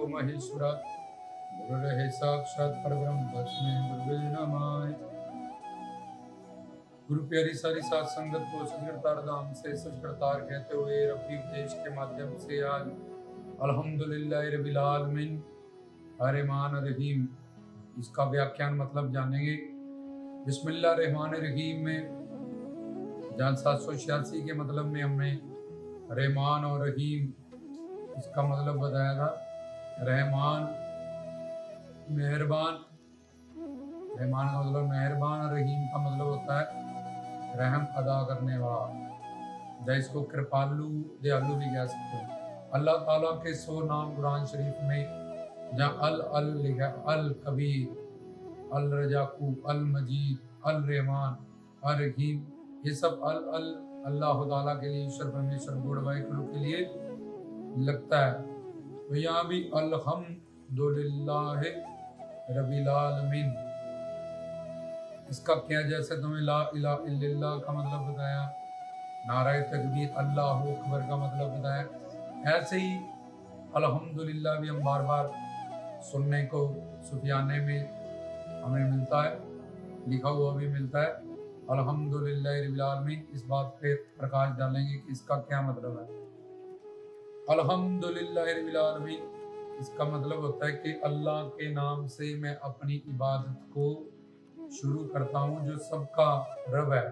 महेश्वरा गुरुर्हे साक्षात् परब्रह्म तस्मै गुरुवे नमः। गुरु प्यारी सारी सात संगत को सचकर्तार धाम से सचकर्तार कहते हुए रब्बी उपदेश के माध्यम से आज अल्हम्दुलिल्लाह रब्बिल आलमीन रहमान रहीम इसका व्याख्यान मतलब जानेंगे। बिस्मिल्लाह रहमान रहीम में जहाँ 786 के मतलब में हमने रहमान और रहीम इसका मतलब बताया था। रहमान मेहरबान, रहमान का मतलब मेहरबान और रहीम का मतलब होता है रहम अदा करने वाला, या इसको कृपालु दयालु भी कह सकते हो। अल्लाह ताला के 100 नाम कुरान शरीफ में जहाँ अल लिखा है, अल कबीर, अल रजाकू, अल मजीद, अल रहमान, अल रहीम, ये सब अल अल्लाह ताला के लिए, ईश्वर परमेश्वर गॉड वाहिगुरु के लिए लगता है। तो यहाँ भी अल्हम्दुलिल्लाह रब्बिल आलमीन इसका क्या, जैसे तुम्हें ला इलाहा इल्लल्लाह का मतलब बताया, नाराए तकबीर अल्लाह अकबर का मतलब बताया, ऐसे ही अल्हम्दुलिल्लाह भी हम बार बार सुनने को सुफियाने में हमें मिलता है, लिखा हुआ भी मिलता है अल्हम्दुलिल्लाह रब्बिल आलमीन। इस बात पे प्रकाश डालेंगे कि इसका क्या मतलब है। अल्हम्दुलिल्लाह रब्बिल आलमीन इसका मतलब होता है कि अल्लाह के नाम से मैं अपनी इबादत को शुरू करता हूँ, जो सबका रब है,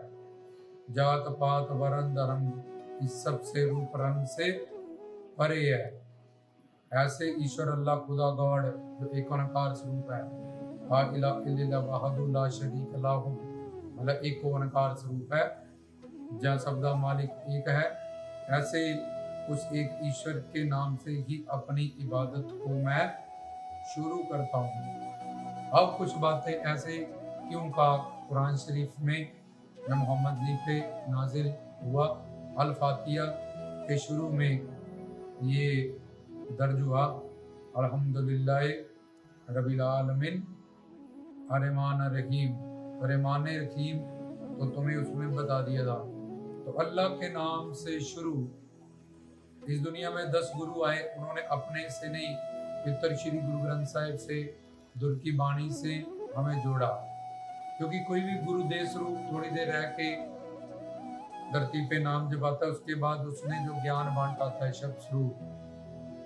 जात पात वरण धर्म इस सब से रूप रंग से परे है। ऐसे ईश्वर अल्लाह खुदा गॉड जो एक ओंकार स्वरूप है, ला इलाहा इल्लल्लाह वहदहु ला शरीक लहू, मतलब एक ओंकार स्वरूप है, जहाँ सबका मालिक एक है। ऐसे उस एक ईश्वर के नाम से ही अपनी इबादत को मैं शुरू करता हूँ। अब कुछ बातें ऐसे क्यों कहा कुरान शरीफ में जब मोहम्मद जी पे नाजिल हुआ, अल फातिहा के शुरू में ये दर्ज हुआ अल्हम्दुलिल्लाह रब्बिल आलमीन रहमान रहीम। रहमान रहीम तो तुम्हें उसमें बता दिया था। तो अल्लाह के नाम से शुरू। इस दुनिया में 10 गुरु आए, उन्होंने अपने से नहीं, पितर श्री गुरु ग्रंथ साहिब से, दुर की बाणी से हमें जोड़ा। क्योंकि कोई भी गुरु देश रूप थोड़ी देर रह के धरती पे नाम जपाता है, उसके बाद उसने जो ज्ञान बांटा था शब्द स्वरूप,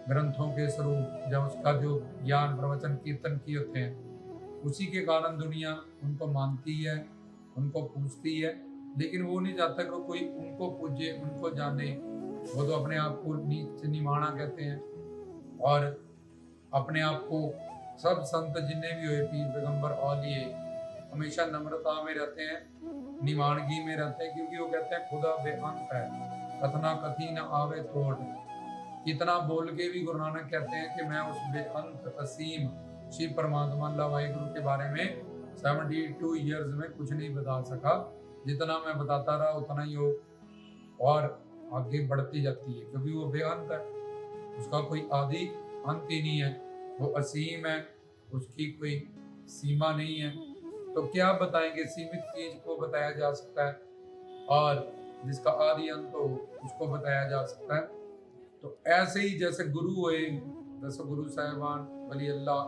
ग्रंथों के स्वरूप, जब उसका जो ज्ञान प्रवचन कीर्तन किए होते हैं, उसी के कारण दुनिया उनको मानती है, उनको पूजती है। लेकिन वो नहीं चाहता कि कोई उनको पूजे, उनको जाने। वो तो अपने आप को नीच निमाना कहते हैं और अपने आप को सब संत जिन्हें भी हुए, पीर पैगंबर औलिए, हमेशा नम्रता में रहते हैं, निमानगी में रहते हैं, क्योंकि वो कहते हैं खुदा बेअंत है, कथना कथी न आवे तोड़। कितना बोल के भी गुरु नानक कहते हैं कि मैं उस बेअंत असीम शिव परमात्मा अल्लाह वाहिगुरु के बारे में 72 ईयर्स में कुछ नहीं बता सका। जितना मैं बताता रहा उतना ही वो और आगे बढ़ती जाती है, क्योंकि वो बेअंत है, उसका कोई आदि अंत ही नहीं है, वो असीम है, उसकी कोई सीमा नहीं है। तो क्या बताएंगे, सीमित चीज को बताया जा सकता है और जिसका आदि अंत हो उसको बताया जा सकता है। तो ऐसे ही जैसे गुरु हुए, 10 गुरु साहिबान, वली अल्लाह,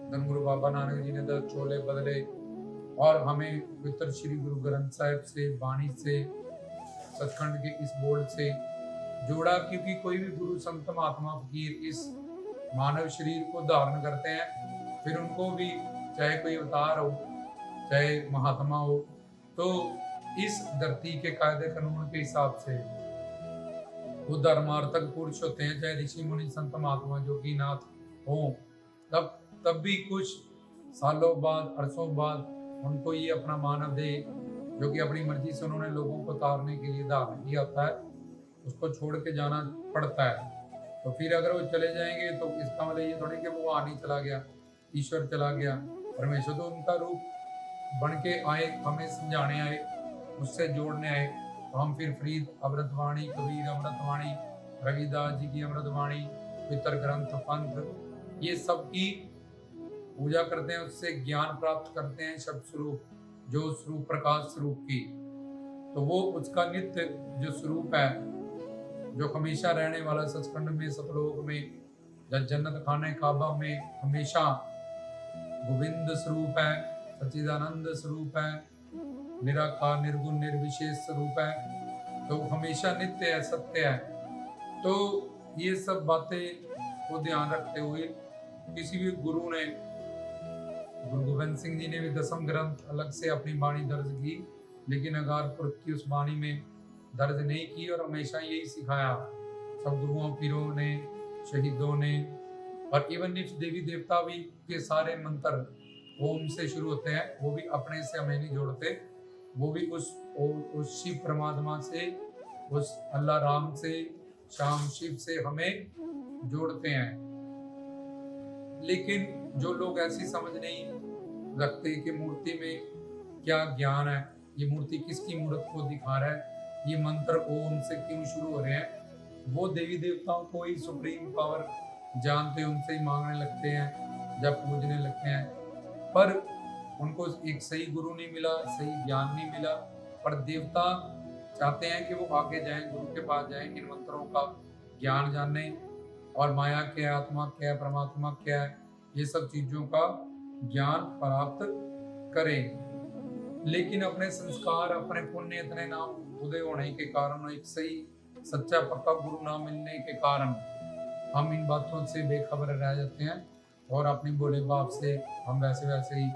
धर्मगुरु बाबा नानक जी ने 10 चोले बदले और हमें पवित्र श्री गुरु ग्रंथ साहिब से, वाणी से, सचखंड के इस बोर्ड से जोड़ा। क्योंकि कोई भी गुरु संत महात्मा फकीर इस मानव शरीर को धारण करते हैं, फिर उनको भी चाहे कोई अवतार हो, चाहे महात्मा हो, तो इस धरती के कायदे कानून के हिसाब से वो धर्मार्थक पुरुष होते हैं, चाहे ऋषि मुनि संत महात्मा जोगी नाथ हो, तब भी कुछ सालों बाद, अरसों बाद उनको ये अपना मानव देह, जो कि अपनी मर्जी से उन्होंने लोगों को तारने के लिए धारण किया होता है, उसको छोड़ के जाना पड़ता है। तो फिर अगर वो चले जाएंगे तो इसका मतलब ये थोड़ी कि वो आने चला गया, ईश्वर चला गया, परमेश्वर तो उनका रूप बन के आए, हमें समझाने आए, उससे जोड़ने आए। तो हम फिर फरीद अमृतवाणी, कबीर अमृतवाणी, रविदास जी की अमृतवाणी, पितर ग्रंथ, पंथ, ये सब की पूजा करते हैं, उससे ज्ञान प्राप्त करते हैं शब्द स्वरूप, जो स्वरूप प्रकाश स्वरूप की। तो वो उसका नित्य जो स्वरूप है, जो हमेशा रहने वाला, सचखंड में, सतलोक में, जब जन्नत खाने काबा में हमेशा गोविंद स्वरूप है, सच्चिदानंद स्वरूप है, निराकार निर्गुण निर्विशेष स्वरूप है, तो हमेशा नित्य है, सत्य है। तो ये सब बातें को ध्यान रखते हुए किसी भी गुरु ने, गुरु गोविंद सिंह जी ने भी 10वें ग्रंथ अलग से अपनी वाणी दर्ज की, लेकिन अगारपुर की उस वाणी में दर्ज नहीं की, और हमेशा यही सिखाया सब गुरुओं पीरों ने, शहीदों ने। और इवन इफ देवी देवता भी के सारे मंत्र ओम से शुरू होते हैं, वो भी अपने से हमें नहीं जोड़ते, वो भी उस शिव परमात्मा से, उस अल्लाह राम से, श्याम शिव से हमें जोड़ते हैं। लेकिन जो लोग ऐसी समझ नहीं रखते कि मूर्ति में क्या ज्ञान है, ये मूर्ति किसकी मूर्त को दिखा रहा है, ये मंत्र ओम से क्यों शुरू हो रहे हैं, वो देवी देवताओं को ही सुप्रीम पावर जानते, उनसे ही मांगने लगते हैं, जब पूजने लगते हैं। पर उनको एक सही गुरु नहीं मिला, सही ज्ञान नहीं मिला। पर देवता चाहते हैं कि वो आगे जाएं, गुरु के पास जाएं, इन मंत्रों का ज्ञान जाने, और माया क्या है, आत्मा क्या है, परमात्मा क्या है, ये सब चीजों का ज्ञान प्राप्त करें। लेकिन अपने संस्कार, अपने पुण्य इतने ना उदय होने के कारण, एक सही सच्चा पक्का गुरु ना मिलने के कारण हम इन बातों से बेखबर रह जाते हैं, और अपनी भोले बाप से हम वैसे वैसे ही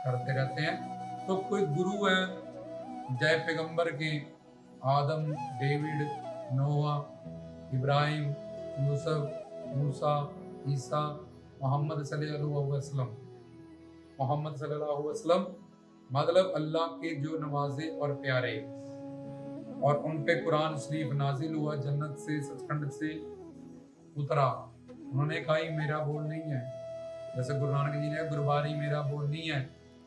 करते रहते हैं। तो कोई गुरु है, जय पैगंबर के आदम, डेविड, नोआ, इब्राहिम, यूसुफ, मूसा, ईसा, मोहम्मद सल्लल्लाहु अलैहि वसल्लम। मोहम्मद सल्लल्लाहु अलैहि वसल्लम मतलब अल्लाह के जो नवाजे और प्यारे, और उन पे कुरान शरीफ नाजिल हुआ, जन्नत से, सचखंड से उतरा। उन्होंने कहा ये मेरा बोल नहीं है, जैसे गुरु नानक जी ने गुरबारी मेरा बोल नहीं है,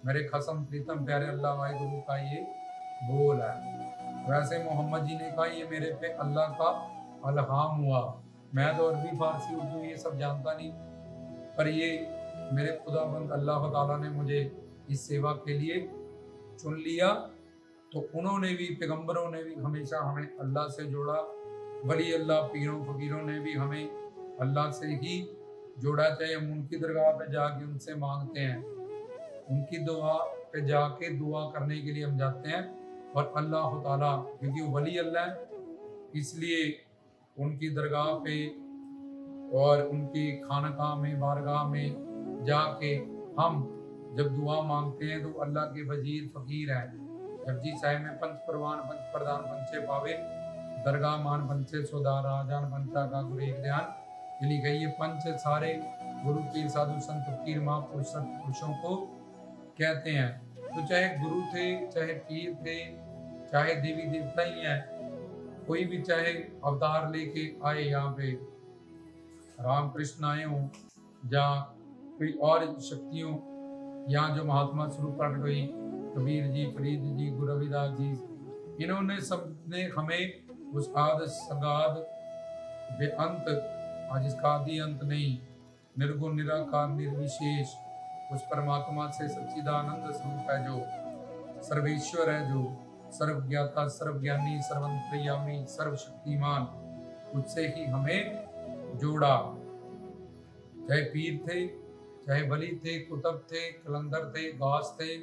मेरे खसम प्रीतम प्यारे अल्लाह वाहे गुरु का ये बोल है। वैसे मोहम्मद जी ने कहा ये मेरे पे अल्लाह का अलहाम हुआ। मैं तो अरबी, फारसी, उर्दू ये सब जानता नहीं, पर ये मेरे खुदाबंद अल्लाह ताला ने मुझे इस सेवा के लिए चुन लिया। तो उन्होंने भी, पैगंबरों ने भी हमेशा हमें अल्लाह से जोड़ा। वली अल्लाह, पीरों फकीरों ने भी हमें अल्लाह से ही जोड़ा। चाहे हम उनकी दरगाह पे जाके उनसे मांगते हैं, उनकी दुआ पे जाके दुआ करने के लिए हम जाते हैं, और अल्लाह ताला क्योंकि वली अल्लाह है, इसलिए उनकी दरगाह पे और उनकी खानकाह में, बारगाह में जाके हम जब दुआ मांगते हैं तो अल्लाह के वजीर फकीर हैं। जपजी साहिब में पंच परवान पंच प्रधान पंचे पावे, दरगाह मान पंचे सोदार राजान पंचा का गुरु एक ध्यान। लिखी गई ये पंच सारे गुरु पीर साधु संत फकीर महापुरुष पुरुषों को कहते हैं। तो चाहे गुरु थे, चाहे पीर थे, चाहे देवी देवता ही हैं, कोई भी चाहे अवतार लेके आए, यहाँ पे राम कृष्ण आए हों या कोई और शक्तियों, यहाँ जो महात्मा स्वरूप प्रकट हुई, कबीर जी, फरीद जी, गुरु रविदास जी, इन्होंने सबने हमें उस आद सगाद बेअंत, आज इसका आदि अंत नहीं, निर्गुण निराकार निर्विशेष उस परमात्मा से सच्चिदानंद स्वरूप है, जो सर्वेश्वर है, जो सर्वज्ञाता, सर्वज्ञानी, सर्वंतर्यामी, सर्वशक्तिमान, उससे ही हमें जोड़ा। चाहे पीर थे, चाहे वली थे, कुतुब थे, कलंदर थे, गास थे,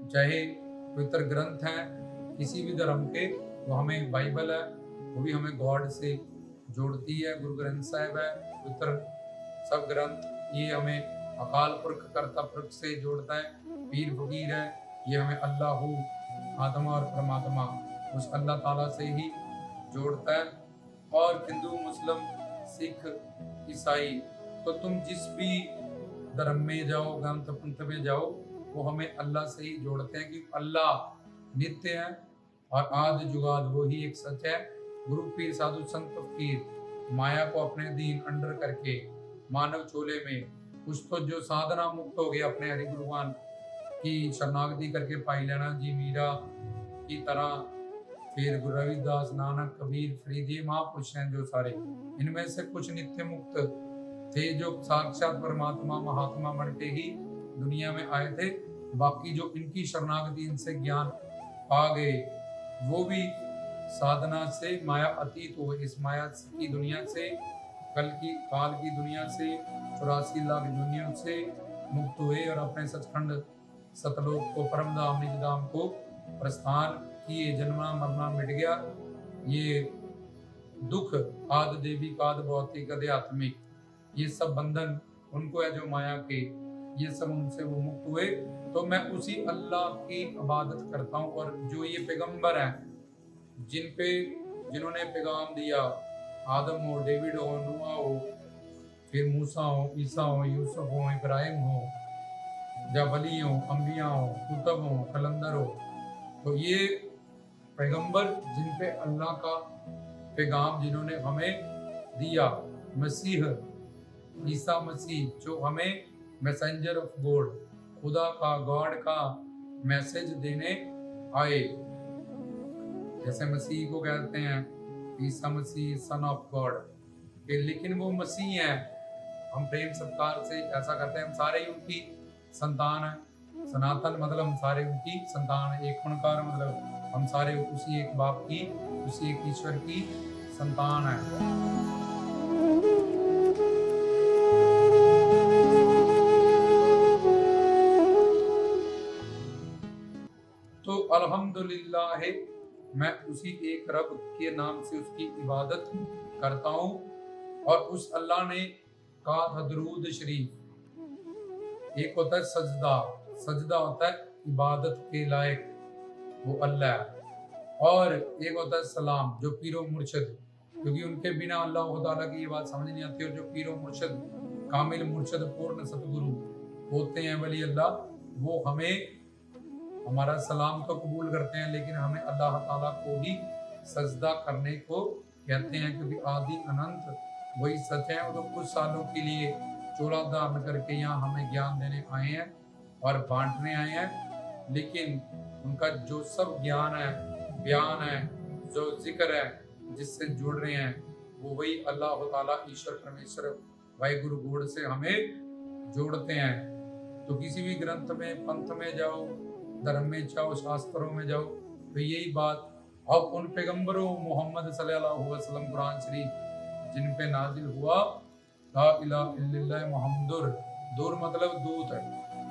चाहे पवित्र ग्रंथ हैं किसी भी धर्म के, वो हमें बाइबल है, वो भी हमें गॉड से जोड़ती है। गुरु ग्रंथ साहिब है, पवित्र सब ग्रंथ, ये हमें अकाल पुरख कर्ता पुरख से जोड़ता है। पीर फकीर है, ये हमें अल्लाह, आत्मा और परमात्मा, उस अल्लाह ताला से ही जोड़ता है। और हिंदू, मुस्लिम, सिख, ईसाई, तो तुम जिस भी धर्म में जाओ, ग्रंथ पंथ में जाओ, वो हमें अल्लाह से ही जोड़ते हैं, कि अल्लाह नित्य है और आदि जुगाद वो ही एक सच है। गुरु पीर साधु संत फकीर माया को अपने अधीन अंडर करके मानव चोले में कुछ तो जो साधना मुक्त हो गया, अपने हरि गुरुवान की शरणागति करके पाई लेना जी मीरा की तरह, फिर गुरु रविदास, नानक, कबीर, फरीद, ये महापुरुष हैं जो सारे, इनमें से कुछ नित्य मुक्त थे जो साक्षात परमात्मा महात्मा बन के ही दुनिया में आए थे। बाकी जो इनकी शरणागति, इनसे ज्ञान पा गए, वो भी साधना से माया अतीत हुए, इस माया की दुनिया से काल की दुनिया से 84 लाख दुनिया से मुक्त हुए और अपने सचखंड सतलोक को परम धाम निज धाम को प्रस्थान किए। जन्मना मरना मिट गया, ये दुख आदि देवी काद भौतिक आध्यात्मिक ये सब बंधन उनको है जो माया के, ये सब उनसे वो मुक्त हुए। तो मैं उसी अल्लाह की इबादत करता हूँ। और जो ये पैगंबर हैं जिन्होंने पैगाम दिया, आदम हो, डेविड हो, नूह हो, फिर मूसा हो, ईसा हो, यूसुफ हो, इब्राहिम हो, या वली हो, अंबिया हो, कुतुब हो, कलंदर हो, तो ये पैगंबर जिन पे अल्लाह का पैगाम जिन्होंने हमें दिया, मसीह ईसा मसीह जो हमें मैसेंजर ऑफ गॉड, खुदा का, गॉड का मैसेज देने आए। जैसे मसीह को कहते हैं Isa Masih son of God, लेकिन वो मसीह हैं। हम प्रेम सत्कार से ऐसा करते हैं, हम सारे ही उनकी संतान हैं। सनातन मतलब हम सारे उनकी संतान है। एक ओंकार मतलब हम सारे उसी एक बाप की, उसी एक ईश्वर की संतान है। तो अल्हम्दुलिल्लाह मैं उसी एक रब के नाम से उसकी इबादत करता हूँ। और उस अल्लाह ने कहा था दरूद शरीफ। एक होता है सजदा, सजदा होता है इबादत के लायक, वो अल्लाह है। और एक होता है सलाम, जो पीरो मुर्शद, क्योंकि उनके बिना अल्लाह ताला की ये बात समझ नहीं आती। और जो पीरो मुर्शद, कामिल मुर्शद, पूर्ण सतगुरु होते हैं वली अल्लाह, वो हमें हमारा सलाम तो कबूल करते हैं, लेकिन हमें अल्लाह ताला को ही सजदा करने को कहते हैं, क्योंकि आदि अनंत वही सच है। वो तो कुछ सालों के लिए चोला धारण करके यहाँ हमें ज्ञान देने आए हैं और बांटने आए हैं, लेकिन उनका जो सब ज्ञान है, बयान है, जो जिक्र है, जिससे जुड़ रहे हैं, वो वही अल्लाह ताला ईश्वर परमेश्वर वाहिगुरु गॉड से हमें जोड़ते हैं। तो किसी भी ग्रंथ में, पंथ में जाओ, धर्म में जाओ, शास्त्रों में जाओ, तो यही बात। अब उन पैगंबरों मोहम्मद सल्लल्लाहु अलैहि वसल्लम कुरान शरीफ जिन पे नाजिल हुआ, ला इलाहा इल्लल्लाह मुहम्मदुर, दूर मतलब दूत है।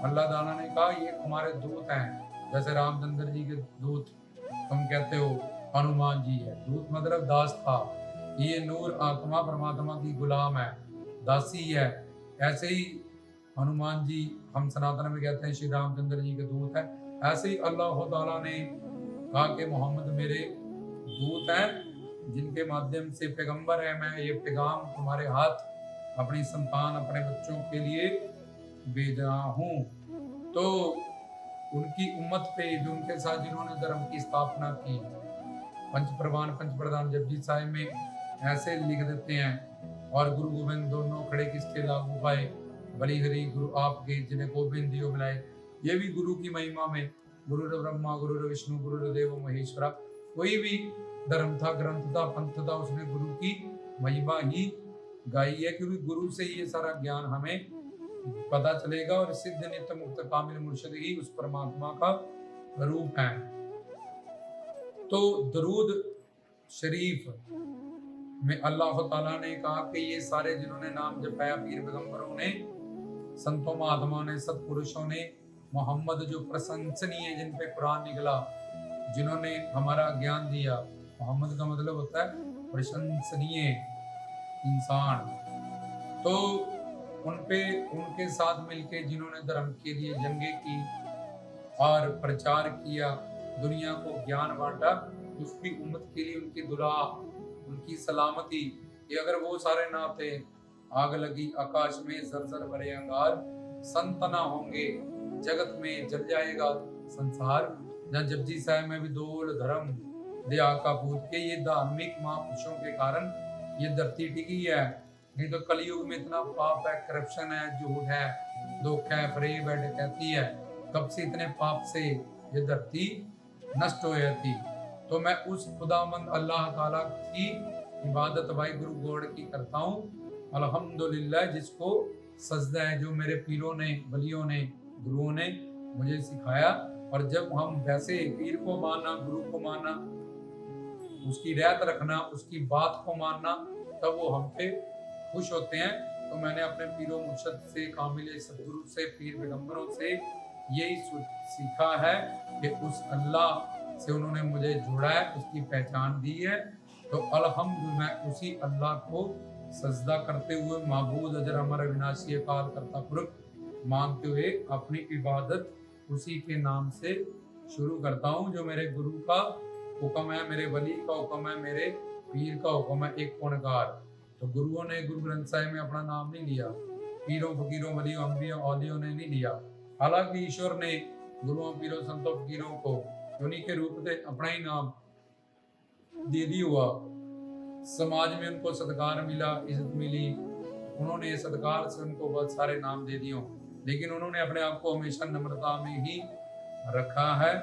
अल्लाह ताला ने कहा ये हमारे दूत हैं। जैसे रामचंद्र जी के दूत तुम कहते हो, हनुमान जी है, दूत मतलब दास था। ये नूर आत्मा परमात्मा की गुलाम है, दासी है। ऐसे ही हनुमान जी हम सनातन में कहते हैं श्री रामचंद्र जी के दूत है। ऐसे ही अल्लाह ताला ने कहा कि मोहम्मद मेरे दूत हैं, जिनके माध्यम से पैगंबर है, मैं ये पैगाम तुम्हारे हाथ अपनी संतान, अपने बच्चों के लिए भेज रहा हूँ। तो उनकी उम्मत पे, जो उनके साथ जिन्होंने धर्म की स्थापना की, पंच प्रधान जपजी साहिब में ऐसे लिख देते हैं, और गुरु गोविंद दोनों खड़े किसके लागू पाए, बली हरि गुरु आपके, जिन्हें गोविंद दियो मिलाए। ये भी गुरु की महिमा में, गुरु ब्रह्मा गुरु विष्णु गुरु देव महेश्वरा। कोई भी धर्म था, ग्रंथ था, पंथ था, उसने गुरु की महिमा ही गाई है, क्योंकि गुरु से ये सारा ज्ञान हमें पता चलेगा। और सिद्ध नित्य मुक्त कामिल मुर्शिद ही उस परमात्मा का रूप है। तो दरूद शरीफ में अल्लाह ताला ने कहा कि ये सारे जिन्होंने नाम जपाया, पीर पैगंबरों ने, संतों महात्माओं ने, सत्पुरुषों ने, मोहम्मद जो प्रशंसनीय, जिन पे कुरान निकला, जिन्होंने हमारा ज्ञान दिया। मोहम्मद का मतलब होता है प्रशंसनीय इंसान। तो उनपे, उनके साथ मिलके जिन्होंने धर्म के लिए जंगे की और प्रचार किया, दुनिया को ज्ञान बांटा, उसकी उम्मत के लिए उनकी दुआ, उनकी सलामती, कि अगर वो सारे ना थे, आग लगी आकाश में जर्जर भरे अंगार, संत ना होंगे जगत में जल जाएगा संसार। जहाँ जपजी साहिब में भी दोल धर्म दया का पूत के, ये धार्मिक महापुरुषों के कारण ये धरती टिकी है। नहीं तो कलयुग में इतना पाप है, करप्शन है, झूठ है, धोखा है, फरेब है, डकैती है, कब से इतने पाप से ये धरती नष्ट हो जाती। तो मैं उस खुदामंद अल्लाह ताला की इबादत वाहिगुरु गॉड की करता हूँ अल्हम्दुलिल्लाह, जिसको सजदा है, जो मेरे पीरों ने, वलियों ने, गुरुओं ने मुझे सिखाया। और जब हम वैसे पीर को मानना, गुरु को मानना, उसकी रियायत रखना, उसकी बात को मानना, तब वो हम पे खुश होते हैं। तो मैंने अपने पीरो मुर्शद से, कामिल सदगुरु से, पीर पैगंबरों से यही सीखा है कि उस अल्लाह से उन्होंने मुझे जोड़ा है, उसकी पहचान दी है। तो अल्हम्दुलिल्लाह मैं उसी अल्लाह को सजदा करते हुए, माबूद अजर अमर अविनाशी अकाल करता पुरख मानते हुए अपनी इबादत उसी के नाम से शुरू करता हूँ। जो मेरे गुरु का हुक्म है, मेरे वली का हुक्म है, मेरे पीर का हुक्म है, एक पुणकार। तो गुरुओं ने गुरु ग्रंथ साहिब में अपना नाम नहीं लिया, पीरों फकीरों वलियों अम्बिया औलियों ने नहीं लिया। हालांकि ईश्वर ने गुरुओं पीरों संतों फकीरों को उन्हीं के रूप से अपना ही नाम दे दी हुआ। समाज में उनको सत्कार मिला, इज्जत मिली, उन्होंने सत्कार से उनको बहुत सारे नाम दे दिए, लेकिन उन्होंने अपने आप को हमेशा नम्रता में ही रखा है,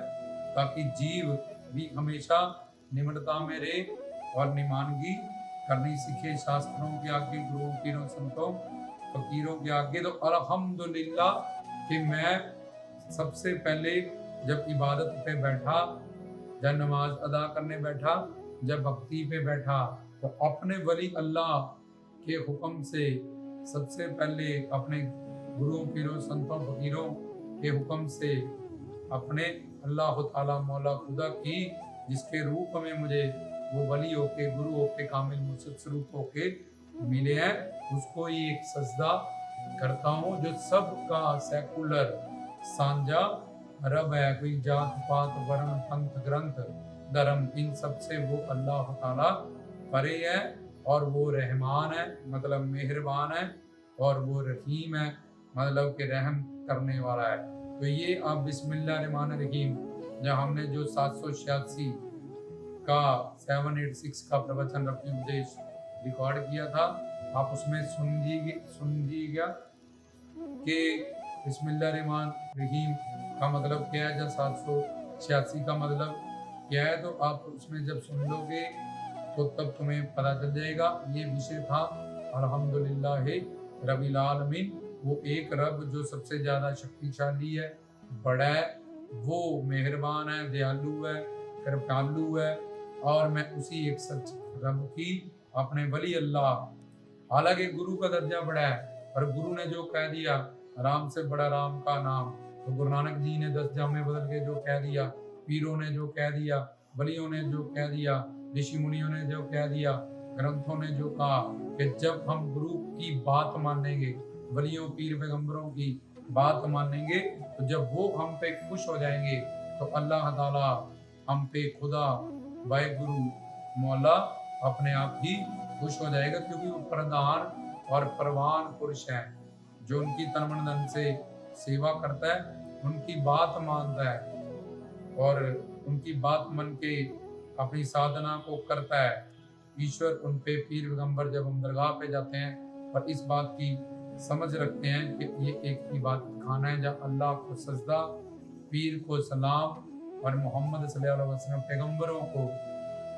ताकि जीव भी हमेशा निम्रता में रहे और निमानगी करनी सीखे। शास्त्रों के आगे, गुरुओं पीरों संतों फकीरों के आगे। तो अल्हम्दुलिल्लाह कि मैं सबसे पहले जब इबादत पे बैठा, जब नमाज अदा करने बैठा, जब भक्ति पे बैठा, तो अपने वली अल्लाह के हुक्म से सबसे पहले अपने गुरुओं पीरों संतों फकीरों के हुक्म से अपने अल्लाह ताला मौला खुदा की, जिसके रूप में मुझे वो वली होके, गुरु होके, कामिल मुर्शिद स्वरूप होके मिले हैं, उसको ही एक सजदा करता हूँ। जो सबका सेकुलर सांझा रब है, कोई जात पात वर्ण पंथ ग्रंथ धर्म, इन सब से वो अल्लाह ताला परे है, और वो रहमान है, मतलब मेहरबान है, और वो रहीम है, मतलब कि रहम करने वाला है। तो ये आप बिस्मिल्लाहिर्रहमानिर्रहीम, जब हमने जो 786 का 786 का प्रवचन रखने उपदेश रिकॉर्ड किया था, आप उसमें सुन लीजिएगा कि बिस्मिल्लाहिर्रहमानिर्रहीम का मतलब क्या है, जब 786 का मतलब क्या है, तो आप उसमें जब सुन लोगे तो तब तुम्हें पता चल जाएगा। ये विषय था अल्हम्दुलिल्लाह रब्बिल आलमीन, वो एक रब जो सबसे ज्यादा शक्तिशाली है, बड़ा है, वो मेहरबान है, दयालु है, कृपालु है, और मैं उसी एक सच रब की अपने वली अल्लाह। हालांकि गुरु का दर्जा बड़ा है, और गुरु ने जो कह दिया, राम से बड़ा राम का नाम, तो गुरु नानक जी ने 10 जामे बदल के जो कह दिया, पीरों ने जो कह दिया, वलियों ने जो कह दिया, ऋषि मुनियों ने जो कह दिया, ग्रंथों ने जो कहा कि जब हम गुरु की बात मानेंगे, वलियों पीर पैगंबरों की बात मानेंगे, तो जब वो हम पे खुश हो जाएंगे, तो अल्लाह ताला हम पे, खुदा वाहे गुरु मौला अपने आप ही खुश हो जाएगा, क्योंकि वो प्रधान और परवान पुरुष हैं। जो उनकी तन मन धन से सेवा करता है, उनकी बात मानता है, और उनकी बात मन के अपनी साधना को करता है, ईश्वर उन पे, पीर पैगंबर जब हम दरगाह पे जाते हैं, पर इस बात की समझ रखते हैं कि ये एक इबादत खाना है, जहाँ अल्लाह को सजदा, पीर को सलाम, और मोहम्मद सल्लल्लाहु अलैहि वसल्लम पैगंबरों को,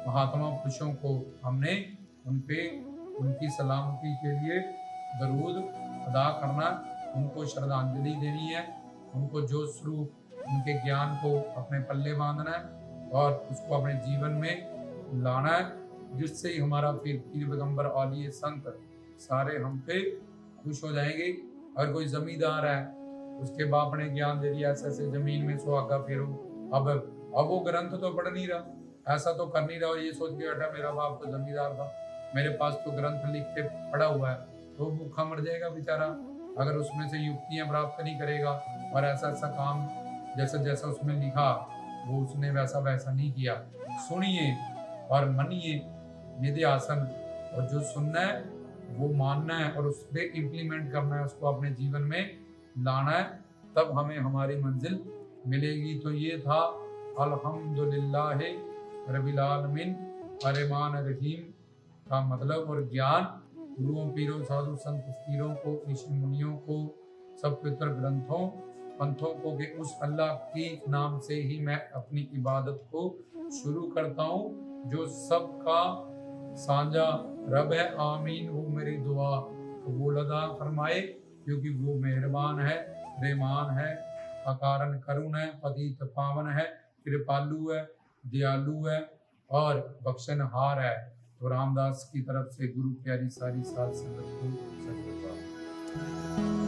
महात्मा पुरुषों को हमने उन पे उनकी सलामती के लिए दरूद अदा करना, उनको श्रद्धांजलि देनी है, उनको जो स्वरूप उनके ज्ञान को अपने पल्ले बांधना है, और उसको अपने जीवन में लाना है, जिससे ही हमारा फिर पीर पैगंबर औलिए संत सारे हम पे खुश हो जाएंगे। अगर कोई जमींदार है, उसके बाप ने ज्ञान दे दिया, ऐसे ऐसे जमीन में सुहागा फेरो, अब वो ग्रंथ तो पढ़ नहीं रहा, ऐसा तो कर नहीं रहा, और ये सोच के बैठा मेरा बाप तो जमींदार था, मेरे पास तो ग्रंथ लिख के पड़ा हुआ है, तो भूखा मर जाएगा बेचारा अगर उसमें से युक्तियां प्राप्त नहीं करेगा, और ऐसा ऐसा काम जैसा जैसा उसमें लिखा वो उसने वैसा वैसा नहीं किया। सुनिए और मनिए निधि आसन, और जो सुनना है वो मानना है, और उस पर इम्प्लीमेंट करना है, उसको अपने जीवन में लाना है, तब हमें हमारी मंजिल मिलेगी। तो ये था अल्हम्दुलिल्लाह रब्बिल आलमीन रहमान रहीम का मतलब और ज्ञान। गुरुओं पीरों साधु संत फकीरों को, ऋषि मुनियों को, सब पवित्र ग्रंथों पंथों को के उस अल्लाह के नाम से ही मैं अपनी इबादत को शुरू करता हूँ, जो सबका साझा रब है। आमीन। वो मेरी दुआ कबूल अदा फरमाए, क्योंकि वो मेहरबान है, रहमान है, अकारण करुण है, पतित पावन है, कृपालु है, दयालु है और बख्शनहार है। तो रामदास की तरफ से गुरु प्यारी सारी साध संगत को सतगुरु।